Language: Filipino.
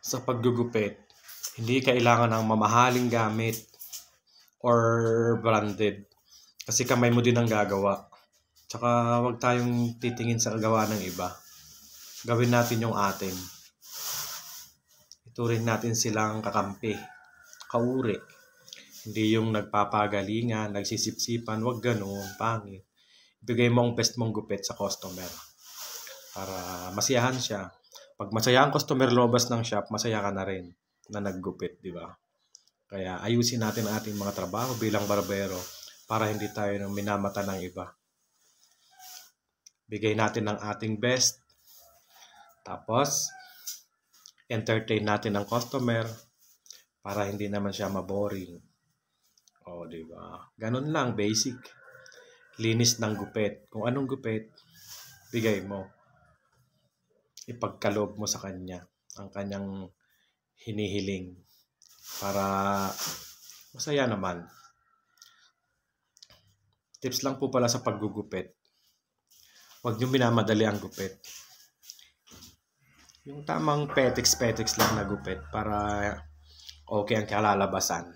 Sa paggugupit, hindi kailangan ng mamahaling gamit or branded. Kasi kamay mo din ang gagawa. Tsaka huwag tayong titingin sa gawa ng iba. Gawin natin yung atin. Ituring natin silang kakampi, kauri. Hindi yung nagpapagalingan, nagsisipsipan, huwag ganun, pangit. Ibigay mo ang best mong gupit sa customer para masiyahan siya. Pag masaya ang customer lobas ng shop, masaya ka na rin na naggupit, di ba? Kaya ayusin natin ang ating mga trabaho bilang barbero para hindi tayo minamata ng iba. Bigay natin ang ating best. Tapos, entertain natin ang customer para hindi naman siya maboring. O, di ba? Ganun lang, basic. Linis ng gupit. Kung anong gupit, bigay mo. Ipagkaloob mo sa kanya ang kanyang hinihiling para masaya naman. Tips lang po pala sa paggugupit. Huwag niyo minamadali ang gupit. Yung tamang petiks lang na gupit para okay ang kalalabasan.